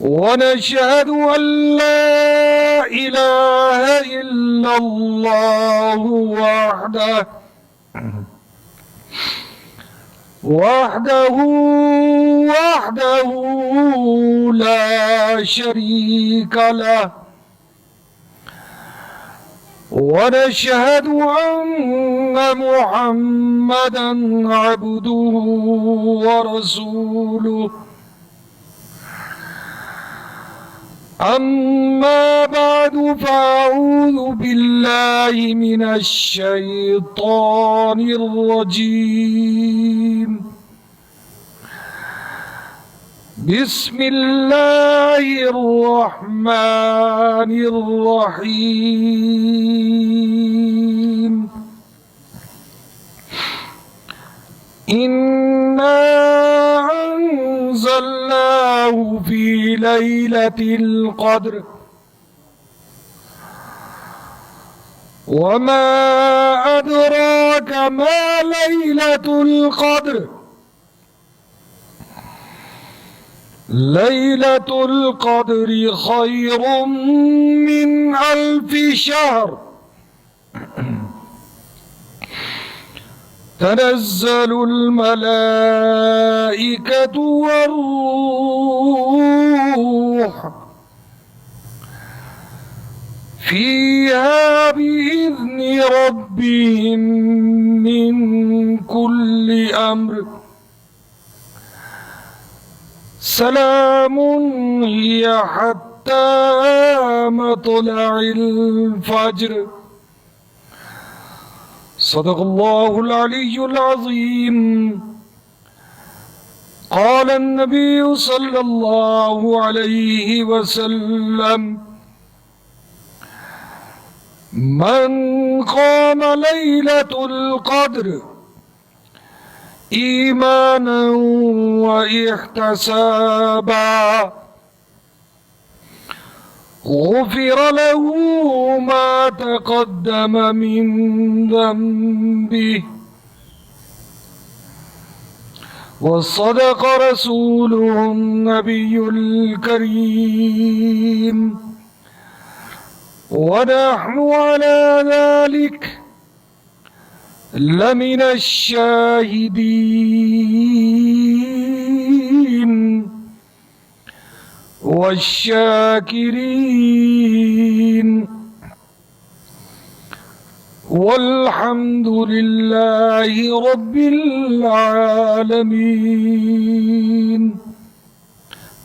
ونشهد أن لا إله إلا الله وحده لا شريك له ونشهد أن محمدا عبده ورسوله أما بعد فأعوذ بالله من الشيطان الرجيم بسم الله الرحمن الرحيم إنا أنزلناه في ليلة القدر وما أدراك ما ليلة القدر ليلة القدر خير من 1000 شهر تنزل الملائكة والروح فيها بإذن ربهم من كل أمر سلام هي حتى مطلع الفجر صدق الله العلي العظيم قال النبي صلى الله عليه وسلم من قام ليلة القدر إيمانا واحتسابا غفر له ما تقدم من ذنبه وصدق رسوله النبي الكريم ونحن على ذلك لمن الشاهدين والشاكرين والحمد لله رب العالمين।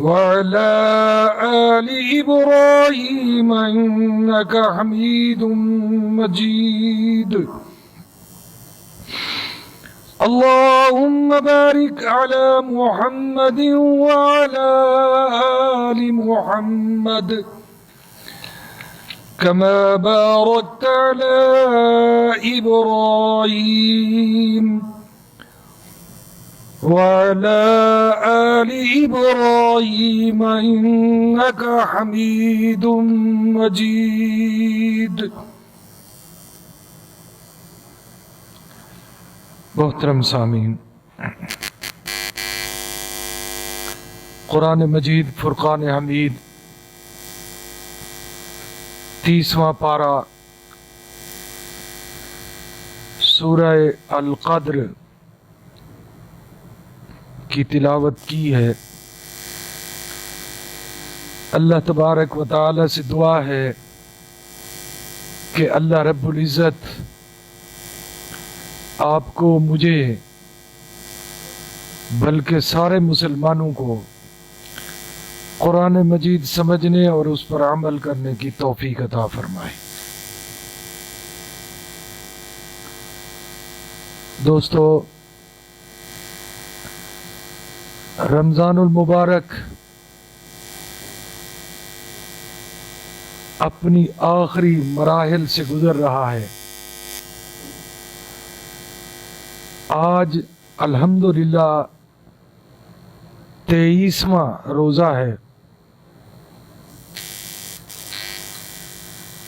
وعلى آل إبراهيم إنك حميد مجيد اللهم بارك على محمد وعلى آل محمد كما باركت على إبراهيم وعلى آل إبراهيم إنك حميد مجيد محترم سامعین، قرآن مجید فرقان حمید 30واں پارہ سورہ القدر کی تلاوت کی ہے۔ اللہ تبارک و تعالی سے دعا ہے کہ اللہ رب العزت آپ کو، مجھے، بلکہ سارے مسلمانوں کو قرآن مجید سمجھنے اور اس پر عمل کرنے کی توفیق عطا فرمائے۔ دوستو، رمضان المبارک اپنی آخری مراحل سے گزر رہا ہے۔ آج الحمدللہ 23واں روزہ ہے۔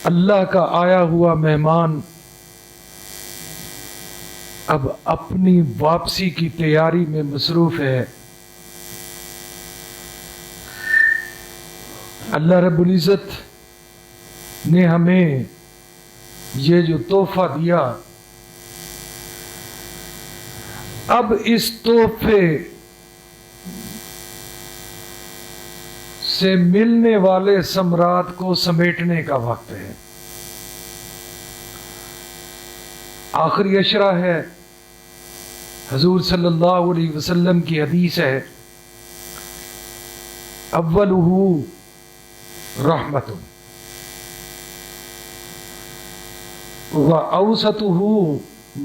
اللہ کا آیا ہوا مہمان اب اپنی واپسی کی تیاری میں مصروف ہے۔ اللہ رب العزت نے ہمیں یہ جو تحفہ دیا، اب اس تحفے سے ملنے والے ثمرات کو سمیٹنے کا وقت ہے۔ آخری عشرہ ہے۔ حضور صلی اللہ علیہ وسلم کی حدیث ہے، اولہ رحمت وَأَوْسَطُهُ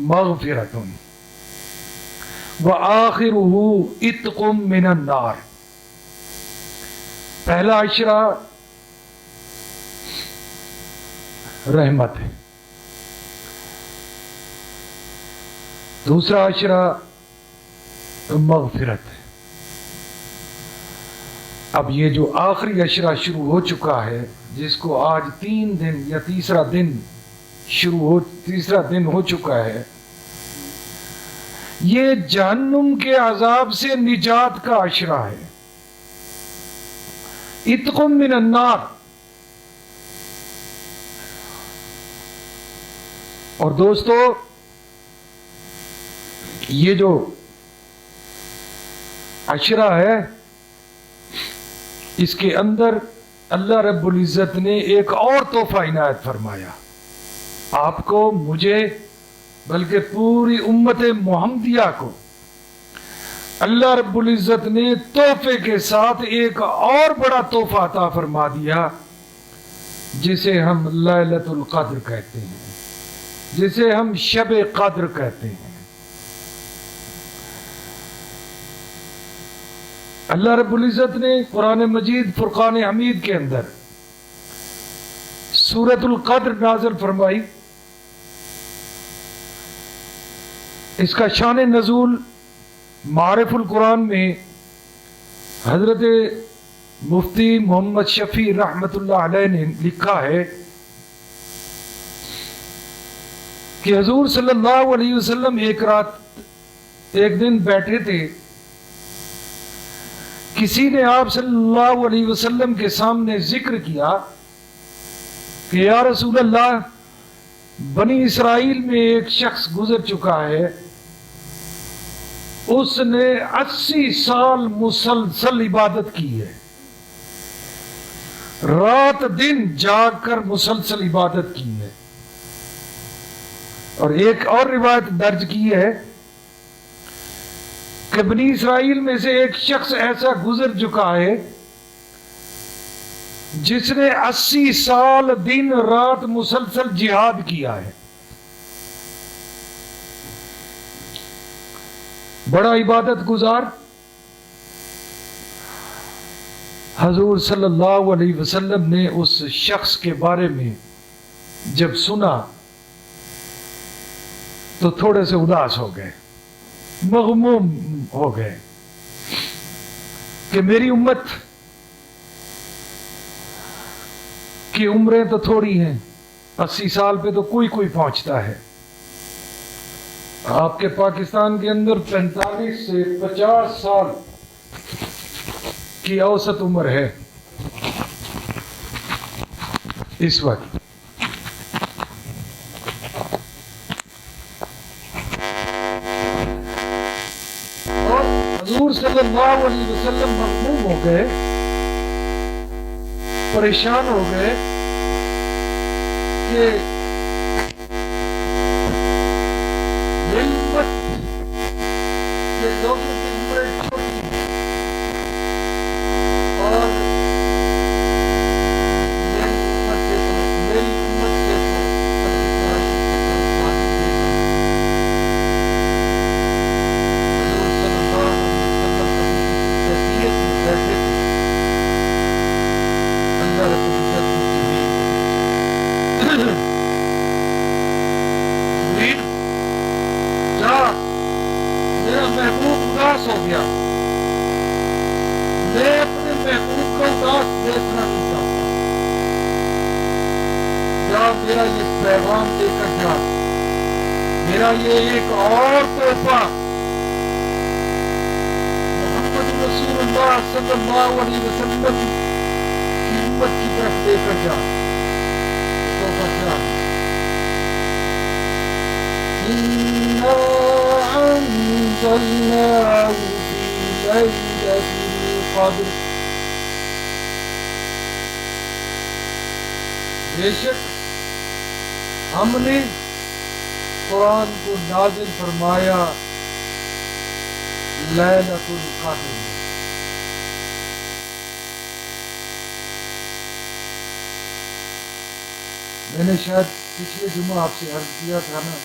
مَغْفِرَةٌ وَآخِرُهُ عِتْقٌ مِّنَ النَّارِ۔ پہلا عشرہ رحمت ہے، دوسرا عشرہ مغفرت ہے۔ اب یہ جو آخری عشرہ شروع ہو چکا ہے، جس کو آج 3 دن یا تیسرا دن ہو چکا ہے، یہ جہنم کے عذاب سے نجات کا عشرہ ہے، عتق من النار۔ اور دوستو، یہ جو عشرہ ہے، اس کے اندر اللہ رب العزت نے ایک اور تحفہ عنایت فرمایا، آپ کو، مجھے، بلکہ پوری امت محمدیہ کو اللہ رب العزت نے تحفے کے ساتھ ایک اور بڑا تحفہ عطا فرما دیا، جسے ہم لیلۃ القدر کہتے ہیں، جسے ہم شب قدر کہتے ہیں۔ اللہ رب العزت نے قرآن مجید فرقان حمید کے اندر سورۃ القدر نازل فرمائی۔ اس کا شان نزول معارف القرآن میں حضرت مفتی محمد شفیع رحمت اللہ علیہ نے لکھا ہے کہ حضور صلی اللہ علیہ وسلم ایک دن بیٹھے تھے، کسی نے آپ صلی اللہ علیہ وسلم کے سامنے ذکر کیا کہ یا رسول اللہ، بنی اسرائیل میں ایک شخص گزر چکا ہے، اس نے 80 سال مسلسل عبادت کی ہے، رات دن جاگ کر مسلسل عبادت کی ہے۔ اور ایک اور روایت درج کی ہے کہ بنی اسرائیل میں سے ایک شخص ایسا گزر چکا ہے جس نے 80 سال دن رات مسلسل جہاد کیا ہے، بڑا عبادت گزار۔ حضور صلی اللہ علیہ وسلم نے اس شخص کے بارے میں جب سنا تو تھوڑے سے اداس ہو گئے، مغموم ہو گئے کہ میری امت کی عمریں تو تھوڑی ہیں، 80 سال پہ تو کوئی پہنچتا ہے، آپ کے پاکستان کے اندر 45 سے 50 سال کی اوسط عمر ہے اس وقت. اور حضور صلی اللہ علیہ وسلم مغموم ہو گئے, پریشان ہو گئے کہ علمت کے لوگوں کی عمریں چھوٹی ہیں اور میری امت سے تو حضور صلی اللہ علیہ وسلم کیفیت میں بیٹھے تھے. اللہ رب العزت نے جبریل جا, میرا محبوب اداس ہو گیا, میں اپنے محبوب کو اداس دیکھنا نہیں چاہتا, جا میرا یہ پیغام دے کر جا, میرا یہ ایک اور تحفہ محمد رسول اللہ صلی اللہ علیہ وسلم کی امت کی طرف دے کر جا. تحفہ کیا ہے؟ إِنَّا أَنزَلْنَاهُ فِي لَيْلَةِ الْقَدْرِ. بے شک ہم نے قرآن کو نازل فرمایا لیلۃ القدر میں. میں نے شاید پچھلے جمعہ آپ سے عرض کیا تھا نا,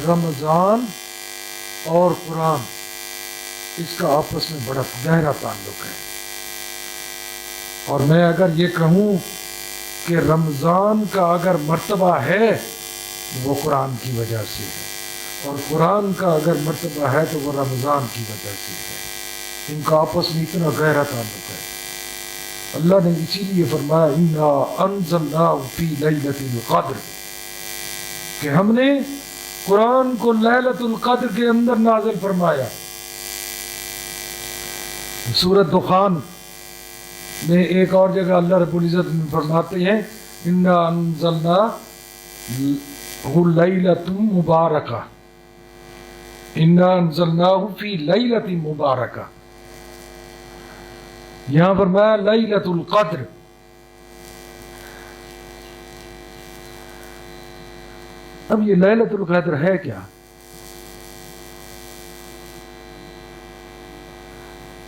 رمضان اور قرآن اس کا آپس میں بڑا گہرا تعلق ہے. اور میں اگر یہ کہوں کہ رمضان کا اگر مرتبہ ہے وہ قرآن کی وجہ سے ہے, اور قرآن کا اگر مرتبہ ہے تو وہ رمضان کی وجہ سے ہے. ان کا آپس میں اتنا گہرا تعلق ہے. اللہ نے اسی لیے فرمایا اِنَّا أَنزَلْنَاهُ فِي لَيْلَةِ الْقَدْرِ, کہ ہم نے قرآن کو لیلۃ القدر کے اندر نازل فرمایا. سورۃ دخان میں ایک اور جگہ اللہ رب العزت فرماتے ہیں اِنَّا أَنزَلْنَاهُ لَيْلَةٌ مُبَارَكَةٌ, اِنَّا أَنزَلْنَاهُ فِي لَيْلَةٍ مُبَارَكَةٍ. یہاں فرمایا لیلۃ القدر. اب یہ لیلۃ القدر ہے کیا؟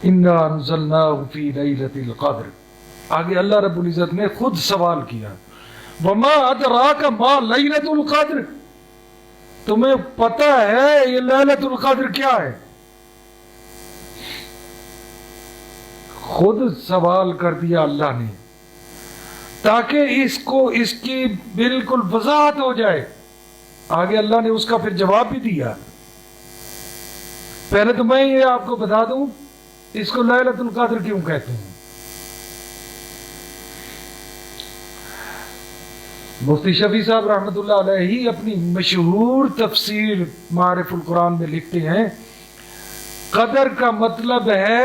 اِنَّا أَنزَلْنَاهُ فِي لَيْلَةِ الْقَدْرِ. آگے اللہ رب العزت نے خود سوال کیا وَمَا أَدْرَاكَ مَا لَيْلَةُ الْقَدْرِ, تمہیں پتہ ہے یہ لیلۃ القدر کیا ہے؟ خود سوال کر دیا اللہ نے تاکہ اس کی بالکل وضاحت ہو جائے. آگے اللہ نے اس کا پھر جواب بھی دیا. پہلے تو میں یہ آپ کو بتا دوں اس کو لیلۃ القدر کیوں کہتے ہیں. مفتی شفیع صاحب رحمۃ اللہ علیہ اپنی مشہور تفسیر معارف القرآن میں لکھتے ہیں قدر کا مطلب ہے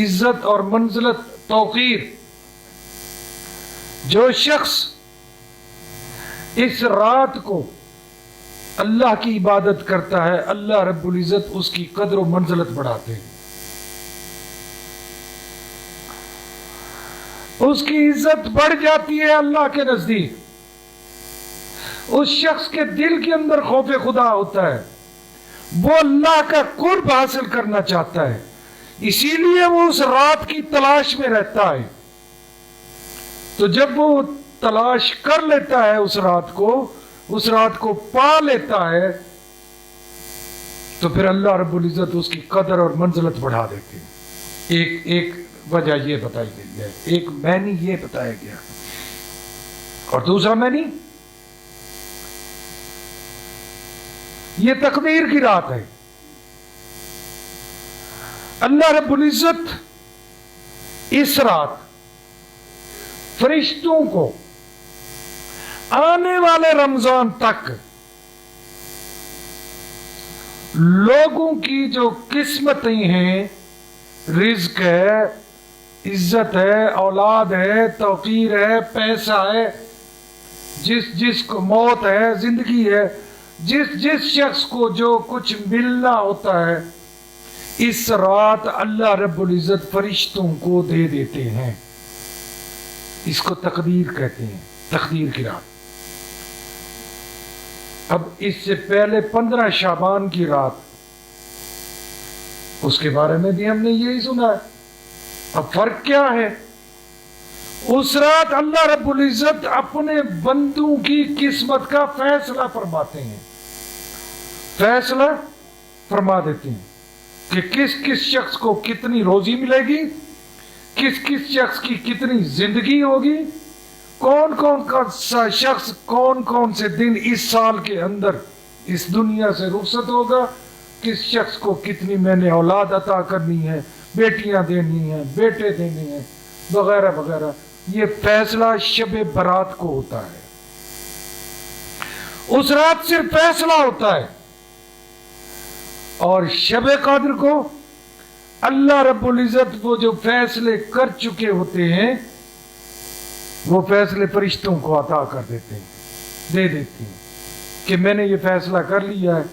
عزت اور منزلت, توقیر. جو شخص اس رات کو اللہ کی عبادت کرتا ہے اللہ رب العزت اس کی قدر و منزلت بڑھاتے ہیں, اس کی عزت بڑھ جاتی ہے اللہ کے نزدیک. اس شخص کے دل کے اندر خوف خدا ہوتا ہے, وہ اللہ کا قرب حاصل کرنا چاہتا ہے, اسی لیے وہ اس رات کی تلاش میں رہتا ہے. تو جب وہ تلاش کر لیتا ہے اس رات کو پا لیتا ہے تو پھر اللہ رب العزت اس کی قدر اور منزلت بڑھا دیتے ہیں. ایک وجہ یہ بتائی گئی ہے, ایک معنی یہ بتایا گیا, اور دوسرا معنی یہ تقدیر کی رات ہے. اللہ رب العزت اس رات فرشتوں کو آنے والے رمضان تک لوگوں کی جو قسمتیں ہیں، رزق ہے، عزت ہے، اولاد ہے، توقیر ہے، پیسہ ہے، جس کو موت ہے، زندگی ہے، جس شخص کو جو کچھ ملنا ہوتا ہے، اس رات اللہ رب العزت فرشتوں کو دے دیتے ہیں. اس کو تقدیر کہتے ہیں، تقدیر کی رات. اب اس سے پہلے 15 شعبان کی رات، اس کے بارے میں بھی ہم نے یہی سنا ہے. اب فرق کیا ہے؟ اس رات اللہ رب العزت اپنے بندوں کی قسمت کا فیصلہ فرماتے ہیں، فیصلہ فرما دیتے ہیں کہ کس شخص کو کتنی روزی ملے گی، کس شخص کی کتنی زندگی ہوگی، کون سا شخص کون سے دن اس سال کے اندر اس دنیا سے رخصت ہوگا، کس شخص کو کتنی میں نے اولاد عطا کرنی ہے، بیٹیاں دینی ہیں، بیٹے دینے ہیں، وغیرہ وغیرہ. یہ فیصلہ شب برات کو ہوتا ہے. اس رات صرف فیصلہ ہوتا ہے. اور شب قدر کو اللہ رب العزت وہ جو فیصلے کر چکے ہوتے ہیں، وہ فیصلے فرشتوں کو عطا کر دیتے ہیں، دے دیتے ہیں کہ میں نے یہ فیصلہ کر لیا ہے،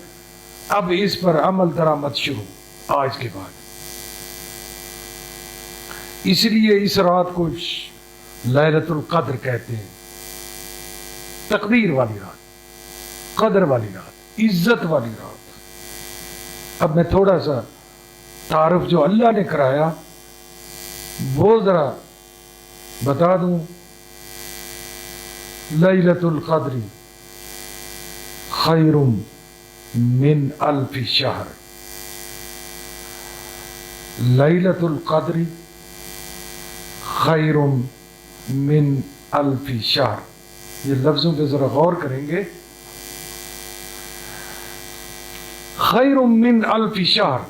اب اس پر عمل درآمد شروع آج کے بعد. اس لیے اس رات کو لیلۃ القدر کہتے ہیں، تقدیر والی رات، قدر والی رات، عزت والی رات. اب میں تھوڑا سا تعارف جو اللہ نے کرایا وہ ذرا بتا دوں. لیلۃ القدر خیر من الف شہر. لیلۃ القدر خیر من الف شہر. یہ لفظوں پہ ذرا غور کریں گے. خیر من الف شہر،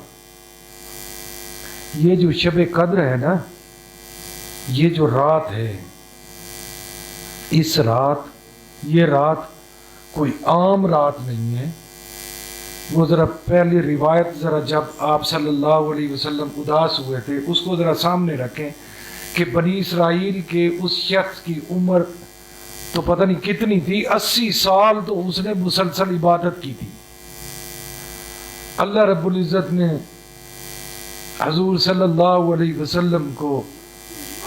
یہ جو شب قدر ہے نا، یہ جو رات ہے، اس رات، یہ رات کوئی عام رات نہیں ہے. وہ ذرا پہلی روایت ذرا جب آپ صلی اللہ علیہ وسلم اداس ہوئے تھے اس کو ذرا سامنے رکھیں کہ بنی اسرائیل کے اس شخص کی عمر تو پتہ نہیں کتنی تھی، 80 سال تو اس نے مسلسل عبادت کی تھی. اللہ رب العزت نے حضور صلی اللہ علیہ وسلم کو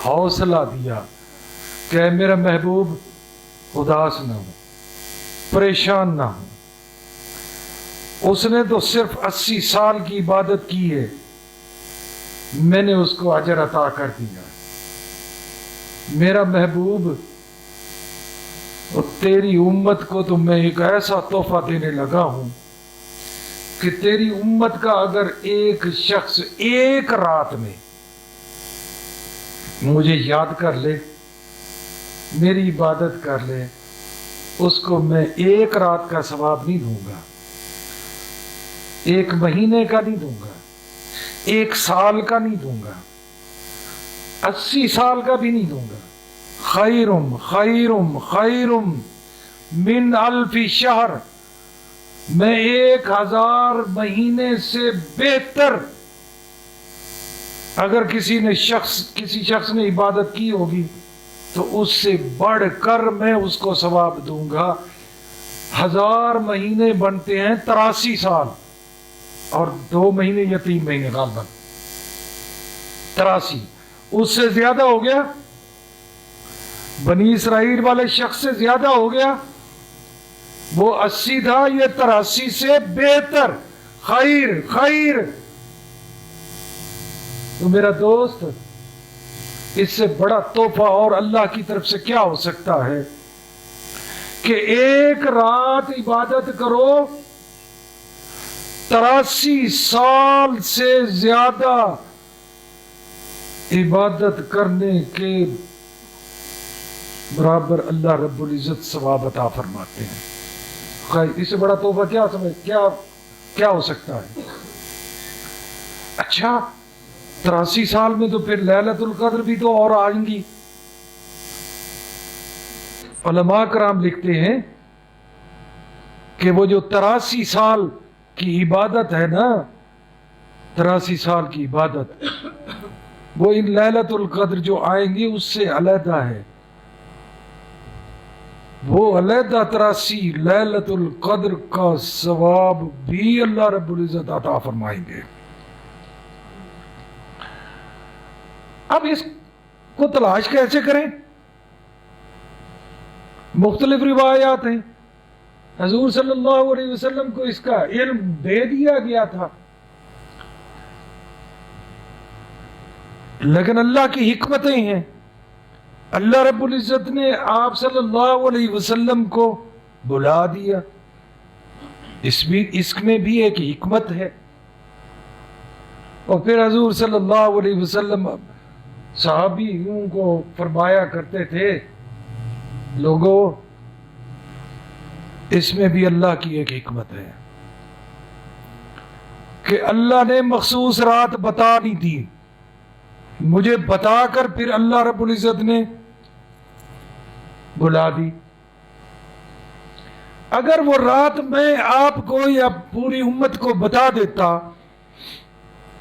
حوصلہ دیا کہ اے میرا محبوب اداس نہ ہو، پریشان نہ ہو. اس نے تو صرف 80 سال کی عبادت کی ہے، میں نے اس کو اجر عطا کر دیا. میرا محبوب، اور تیری امت کو تو میں ایک ایسا تحفہ دینے لگا ہوں کہ تیری امت کا اگر ایک شخص ایک رات میں مجھے یاد کر لے، میری عبادت کر لے، اس کو میں ایک رات کا ثواب نہیں دوں گا، ایک مہینے کا نہیں دوں گا، ایک سال کا نہیں دوں گا، 80 سال کا بھی نہیں دوں گا. خیرم خیرم خیرم من الف شہر، میں 1000 مہینے سے بہتر. اگر کسی شخص نے عبادت کی ہوگی تو اس سے بڑھ کر میں اس کو ثواب دوں گا. 1000 مہینے بنتے ہیں 83 سال، اور 2 مہینے یا 3 مہینے غالباً 83، اس سے زیادہ ہو گیا، بنی اسرائیل والے شخص سے زیادہ ہو گیا. وہ 80 تھا، یہ 83 سے بہتر. خیر خیر. تو میرا دوست، اس سے بڑا تحفہ اور اللہ کی طرف سے کیا ہو سکتا ہے کہ ایک رات عبادت کرو، 83 سال سے زیادہ عبادت کرنے کے برابر اللہ رب العزت ثواب عطا فرماتے ہیں. اس سے بڑا تحفہ کیا ہو سکتا ہے؟ اچھا 83 سال میں تو پھر لیلۃ القدر بھی تو اور آئیں گی. علماء کرام لکھتے ہیں کہ وہ جو 83 سال کی عبادت ہے نا، 83 سال کی عبادت، وہ ان لیلۃ القدر جو آئیں گی اس سے علیحدہ ہے. وہ علیحدہ 83 لیلۃ القدر کا ثواب بھی اللہ رب العزت عطا فرمائیں گے. اب اس کو تلاش کیسے کریں؟ مختلف روایات ہیں. حضور صلی اللہ علیہ وسلم کو اس کا علم دے دیا گیا تھا، لیکن اللہ کی حکمتیں ہیں. اللہ رب العزت نے آپ صلی اللہ علیہ وسلم کو بلا دیا، اس میں بھی ایک حکمت ہے. اور پھر حضور صلی اللہ علیہ وسلم صحابیوں کو فرمایا کرتے تھے، لوگوں اس میں بھی اللہ کی ایک حکمت ہے کہ اللہ نے مخصوص رات بتا نہیں دی، مجھے بتا کر پھر اللہ رب العزت نے بلا دی. اگر وہ رات میں آپ کو یا پوری امت کو بتا دیتا،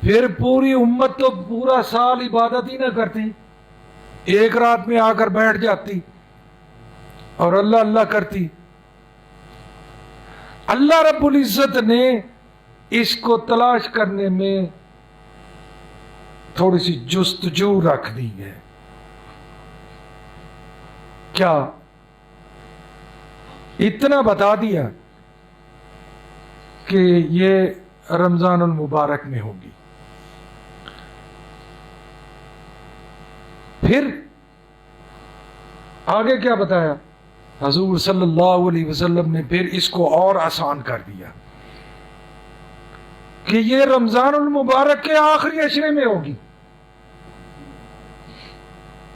پھر پوری امت تو پورا سال عبادت ہی نہ کرتی، ایک رات میں آ کر بیٹھ جاتی اور اللہ اللہ کرتی. اللہ رب العزت نے اس کو تلاش کرنے میں تھوڑی سی جستجو رکھ دی ہے. کیا اتنا بتا دیا کہ یہ رمضان المبارک میں ہوگی، پھر آگے کیا بتایا حضور صلی اللہ علیہ وسلم نے؟ پھر اس کو اور آسان کر دیا کہ یہ رمضان المبارک کے آخری عشرے میں ہوگی.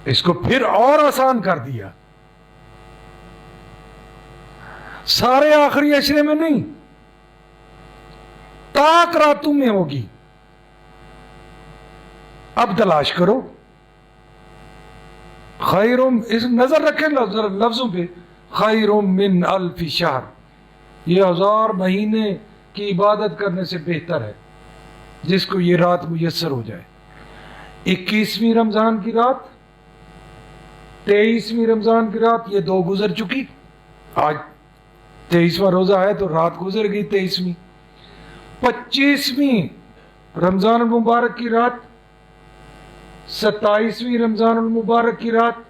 اس کو پھر اور آسان کر دیا، سارے آخری عشرے میں نہیں، تاک راتوں میں ہوگی. اب تلاش کرو. خیرم، اس نظر رکھیں لفظوں پہ، خیرم من الف شہر، یہ 1000 مہینے کی عبادت کرنے سے بہتر ہے جس کو یہ رات میسر ہو جائے. 21ویں رمضان کی رات، 23ویں رمضان کی رات، یہ 2 گزر چکی. آج 23واں روزہ ہے تو رات گزر گئی 23ویں. 25ویں رمضان المبارک کی رات، 27ویں رمضان المبارک کی رات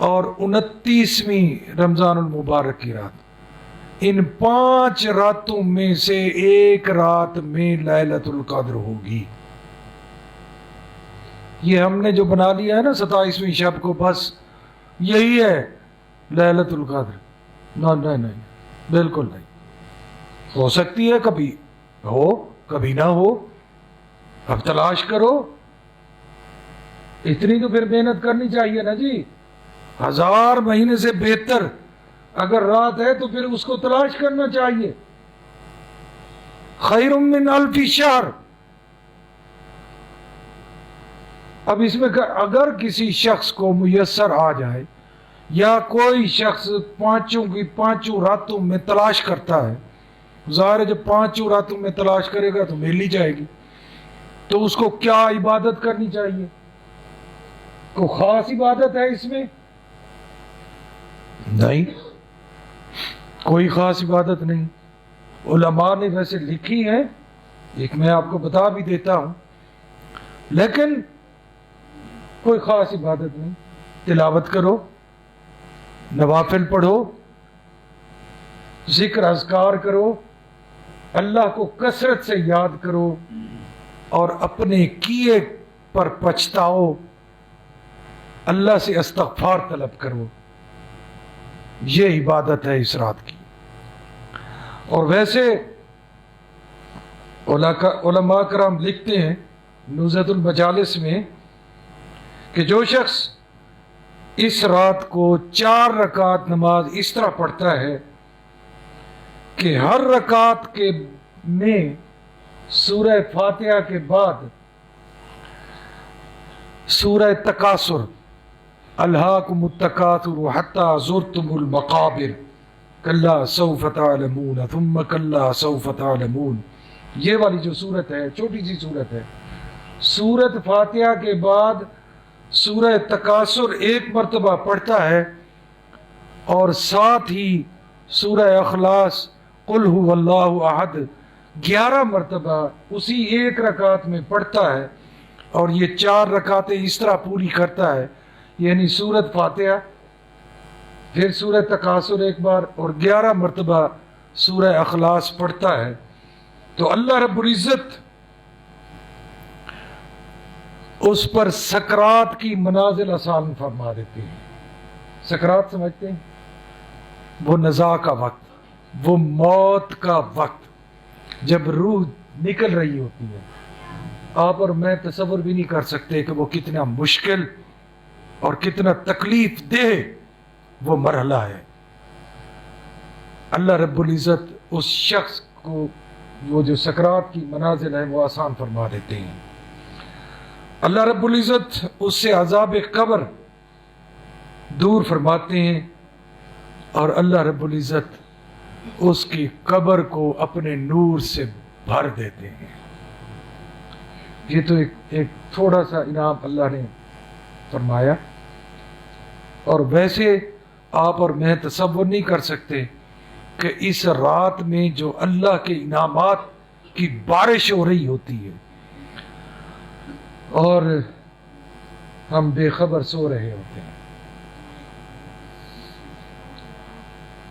اور 29ویں رمضان المبارک کی رات. ان 5 راتوں میں سے ایک رات میں لیلۃ القدر ہوگی. یہ ہم نے جو بنا لیا ہے نا 27ویں شب کو، بس یہی ہے لیلۃ القدر. نہیں، بالکل نہیں. ہو سکتی ہے کبھی ہو کبھی نہ ہو. اب تلاش کرو. اتنی تو پھر محنت کرنی چاہیے نا جی. 1000 مہینے سے بہتر اگر رات ہے تو پھر اس کو تلاش کرنا چاہیے. خیر من الف شہر. اب اس میں اگر کسی شخص کو میسر آ جائے یا کوئی شخص 5 راتوں میں تلاش کرتا ہے، ظاہر ہے جب 5 راتوں میں تلاش کرے گا تو مل ہی جائے گی. تو اس کو کیا عبادت کرنی چاہیے؟ کوئی خاص عبادت ہے اس میں؟ نہیں، کوئی خاص عبادت نہیں. علماء نے ویسے لکھی ہے، ایک میں آپ کو بتا بھی دیتا ہوں، لیکن کوئی خاص عبادت نہیں. تلاوت کرو، نوافل پڑھو، ذکر اذکار کرو، اللہ کو کثرت سے یاد کرو اور اپنے کیے پر پچھتاؤ، اللہ سے استغفار طلب کرو. یہ عبادت ہے اس رات کی. اور ویسے علماء کرام لکھتے ہیں نزہۃ المجالس میں کہ جو شخص اس رات کو 4 رکعت نماز اس طرح پڑھتا ہے کہ ہر رکعت کے میں سورہ فاتحہ کے بعد سورہ تکاثر، الہاکم التکاثر حتی زرتم المقابر کلا سوف تعلمون ثم کلا سوف تعلمون. یہ والی جو صورت ہے چھوٹی سی صورت ہے. سورت فاتحہ کے بعد سورہ تکاثر ایک مرتبہ پڑھتا ہے اور ساتھ ہی سورہ اخلاص قل هو اللہ احد 11 مرتبہ اسی ایک رکعت میں پڑھتا ہے اور یہ 4 رکعتیں اس طرح پوری کرتا ہے. یعنی سورت فاتحہ پھر سورہ تکاثر ایک بار اور 11 مرتبہ سورہ اخلاص پڑھتا ہے. تو اللہ رب العزت اس پر سکرات کی منازل آسان فرما دیتے ہیں. سکرات سمجھتے ہیں؟ وہ نزاع کا وقت، وہ موت کا وقت جب روح نکل رہی ہوتی ہے. آپ اور میں تصور بھی نہیں کر سکتے کہ وہ کتنا مشکل اور کتنا تکلیف دہ وہ مرحلہ ہے. اللہ رب العزت اس شخص کو وہ جو سکرات کی منازل ہے وہ آسان فرما دیتے ہیں. اللہ رب العزت اس سے عذاب قبر دور فرماتے ہیں اور اللہ رب العزت اس کی قبر کو اپنے نور سے بھر دیتے ہیں. یہ تو ایک تھوڑا سا انعام اللہ نے فرمایا. اور ویسے آپ اور میں تصور نہیں کر سکتے کہ اس رات میں جو اللہ کے انعامات کی بارش ہو رہی ہوتی ہے اور ہم بے خبر سو رہے ہوتے ہیں.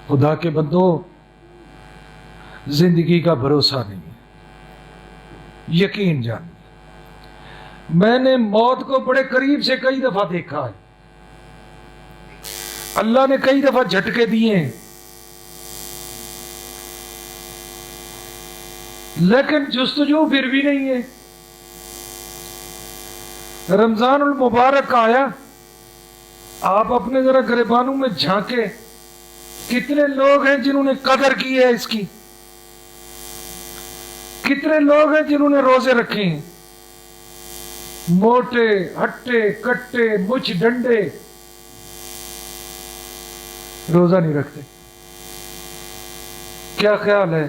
خدا کے بندو، زندگی کا بھروسہ نہیں ہے. یقین جان، میں نے موت کو بڑے قریب سے کئی دفعہ دیکھا ہے. اللہ نے کئی دفعہ جھٹکے دیے ہیں، لیکن جستجو پھر بھی نہیں ہے. رمضان المبارک آیا، آپ اپنے ذرا گریبانوں میں جھانکے، کتنے لوگ ہیں جنہوں نے قدر کی ہے اس کی؟ کتنے لوگ ہیں جنہوں نے روزے رکھے ہیں؟ موٹے ہٹے کٹے مچھ ڈنڈے روزہ نہیں رکھتے. کیا خیال ہے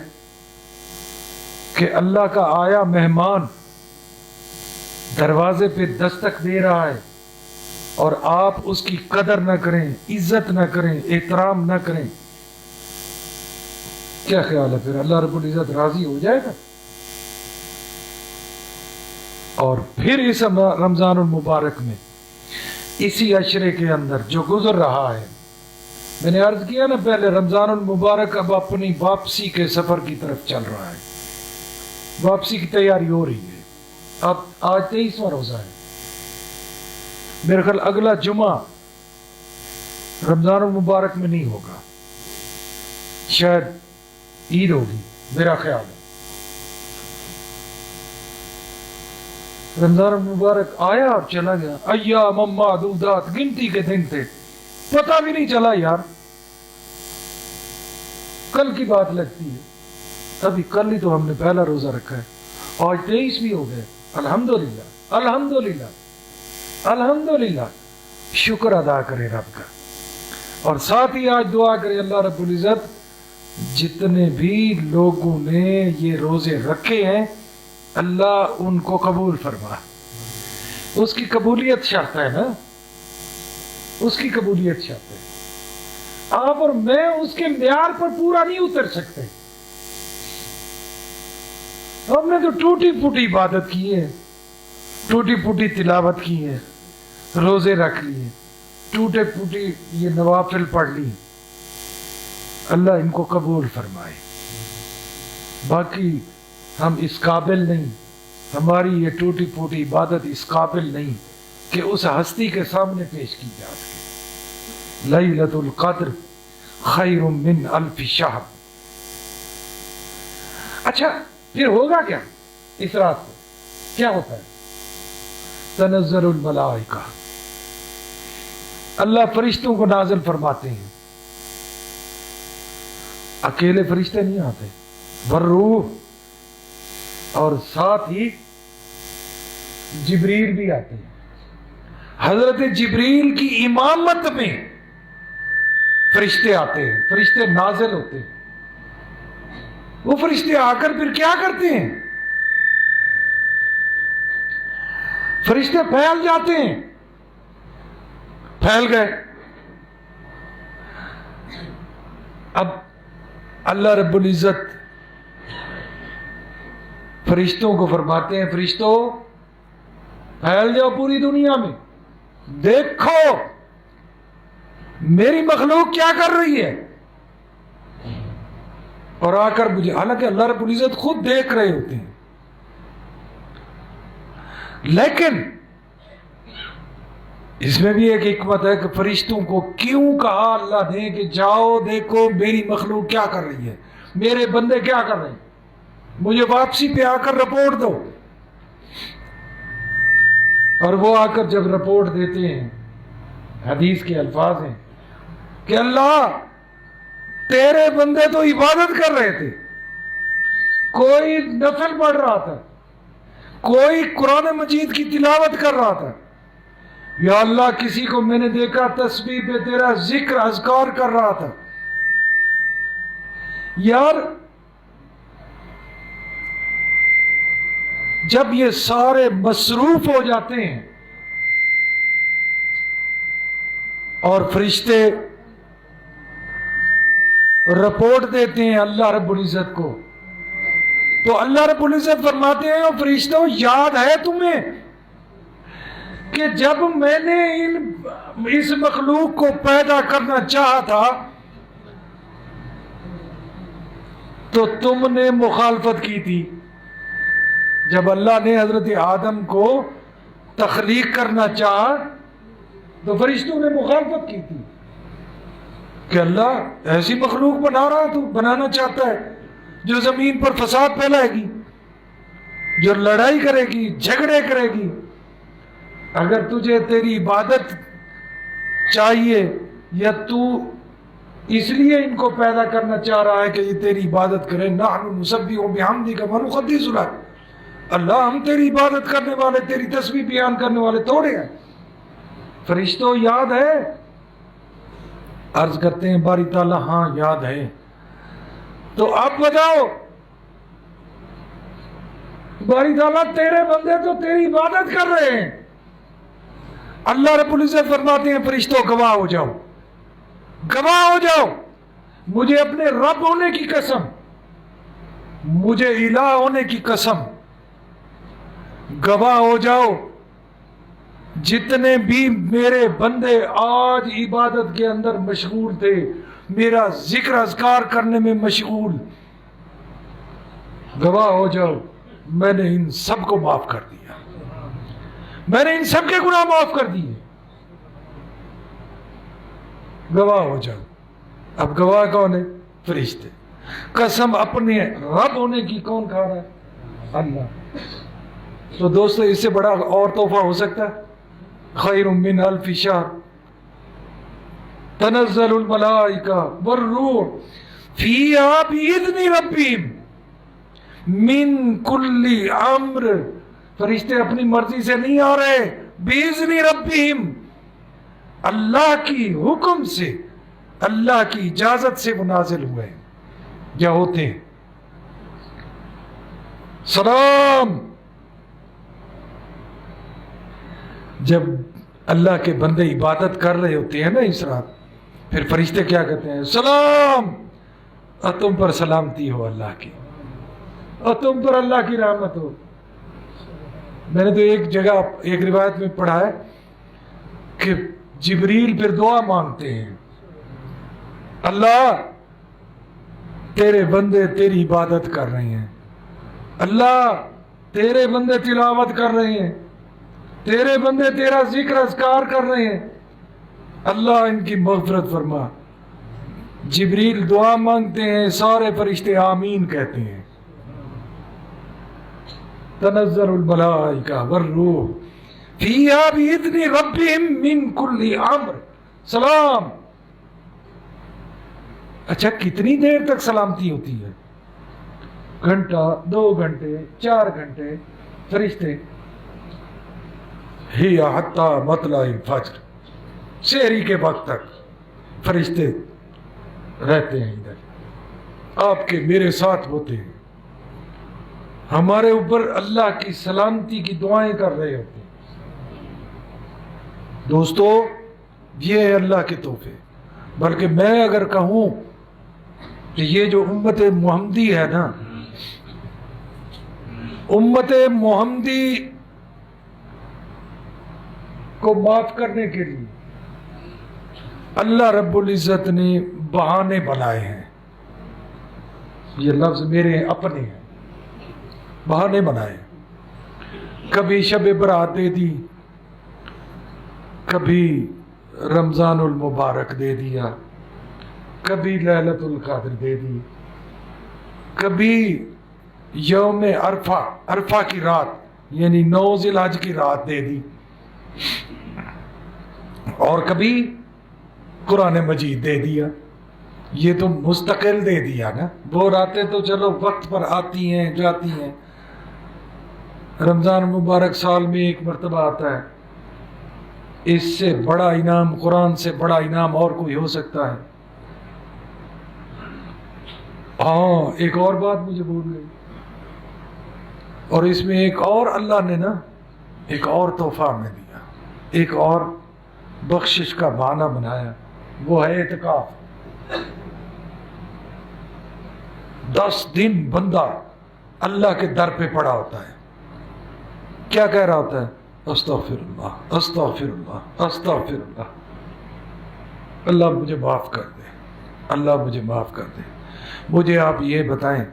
کہ اللہ کا آیا مہمان دروازے پہ دستک دے رہا ہے اور آپ اس کی قدر نہ کریں، عزت نہ کریں، احترام نہ کریں؟ کیا خیال ہے پھر اللہ رب العزت راضی ہو جائے گا؟ اور پھر اس رمضان المبارک میں اسی عشرے کے اندر جو گزر رہا ہے، میں نے عرض کیا نا پہلے، رمضان المبارک اب اپنی واپسی کے سفر کی طرف چل رہا ہے. واپسی کی تیاری ہو رہی ہے. اب آج 23واں روزہ ہے. میرے خیال اگلا جمعہ رمضان المبارک میں نہیں ہوگا، شاید عید ہوگی میرا خیال ہے. رمضان المبارک آیا اور چلا گیا. ایام معدودات، گنتی کے دن تھے، پتہ بھی نہیں چلا یار. کل کی بات لگتی ہے. ابھی کل ہی تو ہم نے پہلا روزہ رکھا ہے. آج 23 بھی ہو گئے. الحمدللہ الحمدللہ الحمدللہ. شکر ادا کرے رب کا. اور ساتھ ہی آج دعا کرے اللہ رب العزت جتنے بھی لوگوں نے یہ روزے رکھے ہیں اللہ ان کو قبول فرما. اس کی قبولیت شرط ہے نا، اس کی قبولیت شرط ہے. آپ اور میں اس کے معیار پر پورا نہیں اتر سکتے. ہم نے تو ٹوٹی پھوٹی عبادت کی ہے، ٹوٹی پھوٹی تلاوت کی ہے، روزے رکھ لیے، ٹوٹے پھوٹی یہ نوافل پڑھ لی. اللہ ان کو قبول فرمائے. باقی ہم اس قابل نہیں، ہماری یہ ٹوٹی پھوٹی عبادت اس قابل نہیں کہ اس ہستی کے سامنے پیش کی جا سکے. لیلۃ القدر خیر من الف شہر. اچھا پھر ہوگا کیا اس رات کو؟ کیا ہوتا ہے؟ تنزل الملائکہ، اللہ فرشتوں کو نازل فرماتے ہیں. اکیلے فرشتے نہیں آتے، والروح، اور ساتھ ہی جبریل بھی آتے ہیں. حضرت جبریل کی امامت میں فرشتے آتے ہیں، فرشتے نازل ہوتے ہیں. وہ فرشتے آ کر پھر کیا کرتے ہیں؟ فرشتے پھیل جاتے ہیں. پھیل گئے. اب اللہ رب العزت فرشتوں کو فرماتے ہیں فرشتوں پھیل جاؤ پوری دنیا میں، دیکھو میری مخلوق کیا کر رہی ہے. اور آ کر مجھے، حالانکہ اللہ رب العزت خود دیکھ رہے ہوتے ہیں، لیکن اس میں بھی ایک حکمت ہے کہ فرشتوں کو کیوں کہا اللہ نے کہ جاؤ دیکھو میری مخلوق کیا کر رہی ہے، میرے بندے کیا کر رہے ہیں، مجھے واپسی پہ آ کر رپورٹ دو. اور وہ آ کر جب رپورٹ دیتے ہیں، حدیث کے الفاظ ہیں کہ اللہ تیرے بندے تو عبادت کر رہے تھے، کوئی نفل پڑھ رہا تھا، کوئی قرآن مجید کی تلاوت کر رہا تھا، یا اللہ کسی کو میں نے دیکھا تسبیح پہ تیرا ذکر اذکار کر رہا تھا. یار جب یہ سارے مصروف ہو جاتے ہیں اور فرشتے رپورٹ دیتے ہیں اللہ رب العزت کو، تو اللہ رب العزت فرماتے ہیں اور فرشتوں یاد ہے تمہیں کہ جب میں نے اس مخلوق کو پیدا کرنا چاہا تھا تو تم نے مخالفت کی تھی. جب اللہ نے حضرت آدم کو تخلیق کرنا چاہا تو فرشتوں نے مخالفت کی تھی کہ اللہ ایسی مخلوق بنانا چاہتا ہے جو زمین پر فساد پھیلائے گی، جو لڑائی کرے گی، جھگڑے کرے گی. اگر تجھے تیری عبادت چاہیے یا تو اس لیے ان کو پیدا کرنا چاہ رہا ہے کہ یہ تیری عبادت کرے، نحن نسبح بحمدک ونقدس لک، اللہ ہم تیری عبادت کرنے والے، تیری تسبیح بیان کرنے والے تھوڑے ہیں. فرشتوں یاد ہے؟ عرض کرتے ہیں باری تعالیٰ ہاں یاد ہے. تو اب بتاؤ باری تعالیٰ تیرے بندے تو تیری عبادت کر رہے ہیں. اللہ رب العزت فرماتے ہیں فرشتوں گواہ ہو جاؤ، گواہ ہو جاؤ، مجھے اپنے رب ہونے کی قسم، مجھے الہ ہونے کی قسم، گواہ ہو جاؤ جتنے بھی میرے بندے آج عبادت کے اندر مشغول تھے، میرا ذکر اذکار کرنے میں مشغول، گواہ ہو جاؤ میں نے ان سب کو معاف کر دیا، میں نے ان سب کے گناہ معاف کر دیے. گواہ ہو جاؤ. اب گواہ کون ہے؟ فرشتے. قسم اپنے رب ہونے کی کون کھا رہا ہے؟ اللہ. تو دوستو اس سے بڑا اور تحفہ ہو سکتا ہے؟ خیر من الف شہر تنزل الملائکہ والروح فیہا بإذن ربہم من کل امر. فرشتے اپنی مرضی سے نہیں آ رہے، بإذن ربہم، اللہ کی حکم سے، اللہ کی اجازت سے وہ نازل ہوئے یا ہوتے ہیں. سلام. جب اللہ کے بندے عبادت کر رہے ہوتے ہیں نا اس رات، پھر فرشتے کیا کہتے ہیں؟ سلام، اور تم پر سلامتی ہو اللہ کی، اور تم پر اللہ کی رحمت ہو. میں نے تو ایک جگہ ایک روایت میں پڑھا ہے کہ جبریل پھر دعا مانگتے ہیں، اللہ تیرے بندے تیری عبادت کر رہے ہیں، اللہ تیرے بندے تلاوت کر رہے ہیں، تیرے بندے تیرا ذکر اذکار کر رہے ہیں، اللہ ان کی مغفرت فرما. جبریل دعا مانگتے ہیں، سارے فرشتے آمین کہتے ہیں. تنزل الملائکہ والروح فیہا بإذن ربہم من کل امر. سلام. اچھا کتنی دیر تک سلامتی ہوتی ہے؟ گھنٹہ، 2 گھنٹے، 4 گھنٹے. فرشتے حتی مطلع الفجر، سحری کے وقت تک فرشتے رہتے ہیں ادھر، آپ کے میرے ساتھ ہوتے ہیں، ہمارے اوپر اللہ کی سلامتی کی دعائیں کر رہے ہوتے ہیں۔ دوستو یہ ہے اللہ کے تحفے۔ بلکہ میں اگر کہوں کہ یہ جو امت محمدی ہے نا، امت محمدی کو معاف کرنے کے لیے اللہ رب العزت نے بہانے بنائے ہیں۔ یہ لفظ میرے اپنے ہیں، بہانے بنائے۔ کبھی شب برات دے دی، کبھی رمضان المبارک دے دیا، کبھی لیلۃ القدر دے دی، کبھی یوم عرفہ، عرفہ کی رات یعنی 9 ذی الحج کی رات دے دی، اور کبھی قرآن مجید دے دیا۔ یہ تو مستقل دے دیا نا، وہ راتیں تو چلو وقت پر آتی ہیں جاتی ہیں۔ رمضان مبارک سال میں ایک مرتبہ آتا ہے، اس سے بڑا انعام، قرآن سے بڑا انعام اور کوئی ہو سکتا ہے؟ ہاں ایک اور بات مجھے بھول گئی، اور اس میں ایک اور اللہ نے نا ایک اور تحفہ ہمیں دیا، ایک اور بخشش کا بہانہ بنایا، وہ ہے اعتکاف۔ 10 دن بندہ اللہ کے در پہ پڑا ہوتا ہے، کیا کہہ رہا ہوتا ہے؟ استغفر اللہ، استغفر اللہ، استغفر اللہ، اللہ مجھے معاف کر دے، اللہ مجھے معاف کر دے۔ مجھے آپ یہ بتائیں،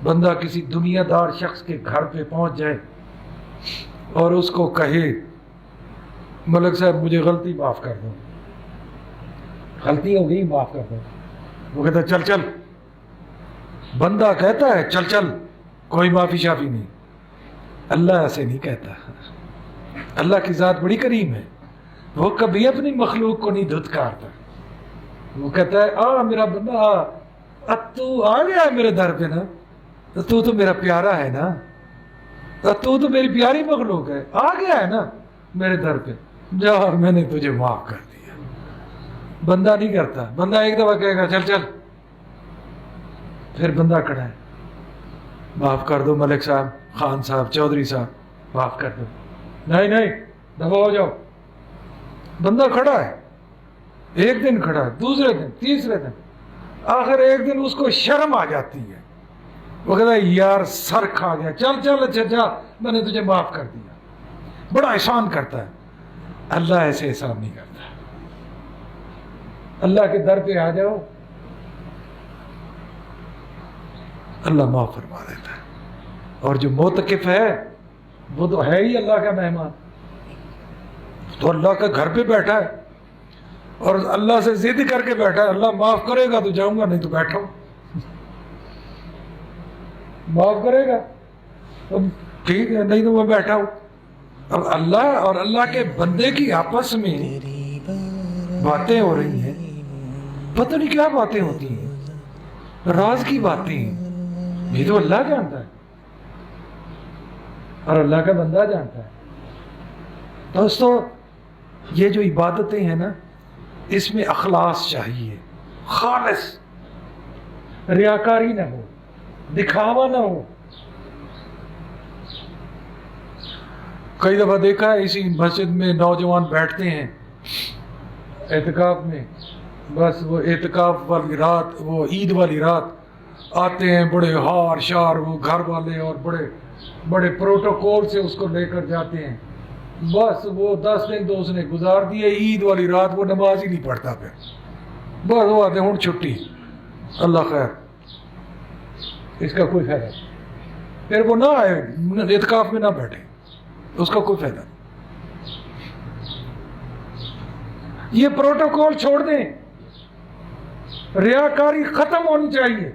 بندہ کسی دنیا دار شخص کے گھر پہ پہنچ جائے اور اس کو کہے ملک صاحب مجھے غلطی معاف کر دو، غلطی ہو گئی معاف کر دو، وہ کہتا ہے چل چل، بندہ کہتا ہے چل چل، کوئی معافی شافی نہیں۔ اللہ ایسے نہیں کہتا، اللہ کی ذات بڑی کریم ہے، وہ کبھی اپنی مخلوق کو نہیں دھتکارتا۔ وہ کہتا ہے آ میرا بندہ، تو آ گیا ہے میرے در پہ نا، تو میرا پیارا ہے نا، تو میری پیاری مخلوق ہے، آ گیا ہے نا میرے در پہ، جا میں نے تجھے معاف کر دیا۔ بندہ نہیں کرتا، بندہ ایک دفعہ کہے گا چل چل، پھر بندہ کھڑا ہے، معاف کر دو ملک صاحب، خان صاحب، چودھری صاحب، معاف کر دو۔ نہیں نہیں، دفع ہو جاؤ۔ بندہ کھڑا ہے، ایک دن کھڑا ہے، دوسرے دن، تیسرے دن، آخر ایک دن اس کو شرم آ جاتی ہے، وہ کہتا ہے یار سر کھا گیا، چل چل اچھا جا، میں نے تجھے معاف کر دیا۔ بڑا احسان کرتا ہے، اللہ ایسے احسان نہیں کرتا۔ اللہ کے در پہ آ جاؤ، اللہ معاف فرما دیتا ہے۔ اور جو معتکف ہے وہ تو ہے ہی اللہ کا مہمان، تو اللہ کے گھر پہ بیٹھا ہے اور اللہ سے ضد کر کے بیٹھا ہے، اللہ معاف کرے گا تو جاؤں گا، نہیں تو بیٹھا ہوں۔ معاف کرے گا تو ٹھیک ہے، نہیں تو میں بیٹھا ہوں۔ اب اللہ اور اللہ کے بندے کی آپس میں باتیں ہو رہی ہیں، پتہ نہیں کیا باتیں ہوتی ہیں، راز کی باتیں ہیں، یہ تو اللہ جانتا ہے اور اللہ کا بندہ جانتا ہے۔ دوستو یہ جو عبادتیں ہیں نا، اس میں اخلاص چاہیے، خالص، ریاکاری نہ ہو، دکھاوا نہ ہو۔ کئی دفعہ دیکھا ہے اسی مسجد میں نوجوان بیٹھتے ہیں اعتکاف میں، بس وہ اعتکاف والی رات، وہ عید والی رات آتے ہیں، بڑے ہار شار وہ گھر والے اور بڑے بڑے پروٹوکول سے اس کو لے کر جاتے ہیں، بس وہ 10 دن تو اس نے گزار دیے، عید والی رات وہ نماز ہی نہیں پڑھتا، پھر بس وہ آتے ہیں ہوں چھٹی، اللہ خیر، اس کا کوئی فائدہ نہیں، پھر وہ نہ آئے اعتکاف میں نہ بیٹھے، اس کا کوئی فائدہ نہیں۔ یہ پروٹوکول چھوڑ دیں، ریاکاری ختم ہونی چاہیے۔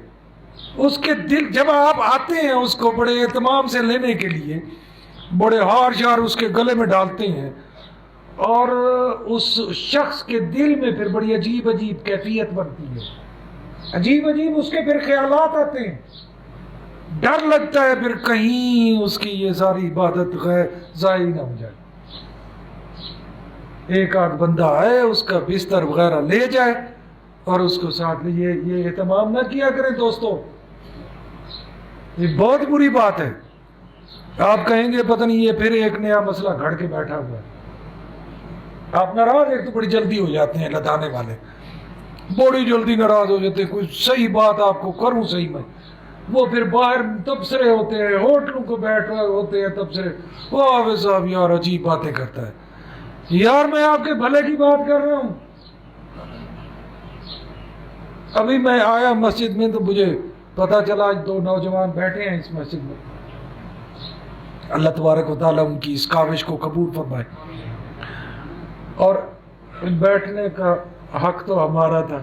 اس کے دل، جب آپ آتے ہیں اس کو بڑے اہتمام سے لینے کے لیے، بڑے ہار شار اس کے گلے میں ڈالتے ہیں، اور اس شخص کے دل میں پھر بڑی عجیب عجیب کیفیت بنتی ہے، عجیب عجیب اس کے پھر خیالات آتے ہیں، ڈر لگتا ہے پھر کہیں اس کی یہ ساری عبادت ضائع نہ ہو جائے، ایک آدھ بندہ آئے اس کا بستر وغیرہ لے جائے اور اس کو ساتھ لے. یہ اہتمام نہ کیا کریں دوستوں, یہ بہت بری بات ہے. آپ کہیں گے پتہ نہیں یہ پھر ایک نیا مسئلہ گھڑ کے بیٹھا ہوا ہے. آپ ناراض ایک تو بڑی جلدی ہو جاتے ہیں لدانے والے, بڑی جلدی ناراض ہو جاتے ہیں. کوئی صحیح بات آپ کو کروں صحیح میں, وہ پھر باہر تبصرے ہوتے ہیں, ہوٹلوں کو بیٹھ رہے ہوتے ہیں تبصرے. وہ حافظ صاحب یار عجیب باتیں کرتا ہے. یار میں آپ کے بھلے کی بات کر رہا ہوں. ابھی میں آیا مسجد میں تو مجھے پتا چلا آج 2 نوجوان بیٹھے ہیں اس مسجد میں. اللہ تبارک و تعالیٰ ان کی اس کاوش کو قبول فرمائے. اور بیٹھنے کا حق تو ہمارا تھا,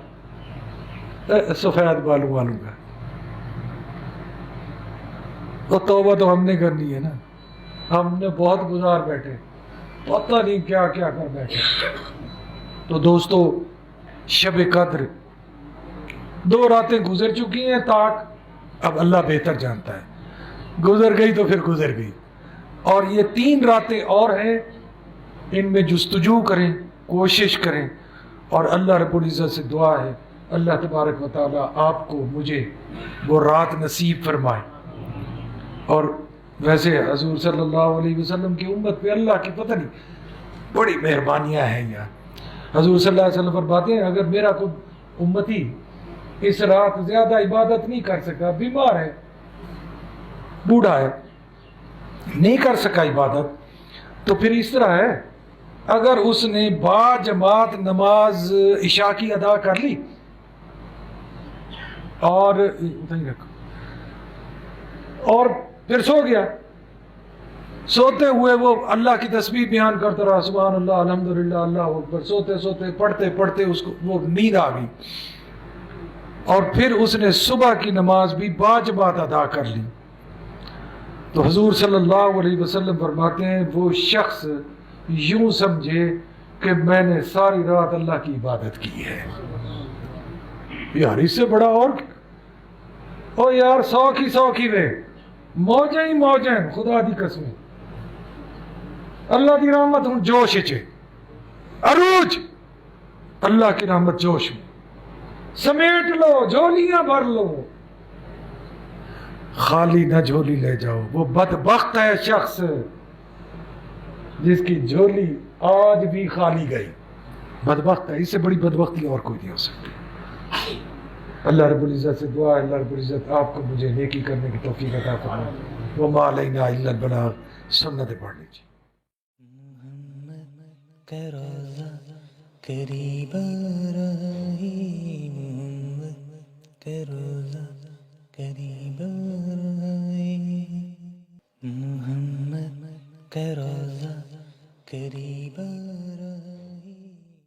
سفید بالوں والوں کا. تو توبہ تو ہم نے کرنی ہے نا. ہم نے بہت گزار بیٹھے, پتہ نہیں کیا کیا کر بیٹھے. تو دوستو شب قدر 2 راتیں گزر چکی ہیں تاک, اب اللہ بہتر جانتا ہے. گزر گئی تو پھر گزر گئی, اور یہ 3 راتیں اور ہیں. ان میں جستجو کریں, کوشش کریں, اور اللہ رب العزت سے دعا ہے اللہ تبارک و تعالیٰ آپ کو مجھے وہ رات نصیب فرمائے. اور ویسے حضور صلی اللہ علیہ وسلم کی امت پہ اللہ کی پتہ نہیں بڑی مہربانیاں ہیں یار. حضور صلی اللہ علیہ وسلم فرماتے ہیں اگر میرا کوئی امتی اس رات زیادہ عبادت نہیں کر سکا, بیمار ہے, بوڑھا ہے, نہیں کر سکا عبادت, تو پھر اس طرح ہے اگر اس نے با جماعت نماز عشاء کی ادا کر لی اور پھر سو گیا, سوتے ہوئے وہ اللہ کی تسبیح بیان کرتا رہا, سبحان اللہ الحمدللہ اللہ اکبر, سوتے سوتے پڑھتے پڑھتے اس کو وہ نیند آ گئی, اور پھر اس نے صبح کی نماز بھی با جماعت ادا کر لی, تو حضور صلی اللہ علیہ وسلم فرماتے ہیں وہ شخص یوں سمجھے کہ میں نے ساری رات اللہ کی عبادت کی ہے. یار اس سے بڑا اور او یار 100 کی وے موجیں ہی موجیں, خدا دی قسم اللہ کی رحمت ہوں جوش چے عروج, اللہ کی رحمت جوش میں سمیٹ لو, جھولیاں بھر لو, خالی نہ جھولی لے جاؤ. وہ بدبخت ہے شخص جس کی جھولی آج بھی خالی گئی, بدبخت ہے. اس سے بڑی بدبختی اور کوئی نہیں ہو سکتی. اللہ رب العزت سے دعا ہے اللہ رب العزت آپ کو مجھے نیکی کرنے کی توفیق عطا فرمائے. وما علینا الا البلاغ. سنتیں پڑھ لیجیے. محمد کا روزہ قریب آ رہا ہے, محمد کا روزہ قریب آ رہا ہے, محمد کا روزہ قریب آ رہا ہے.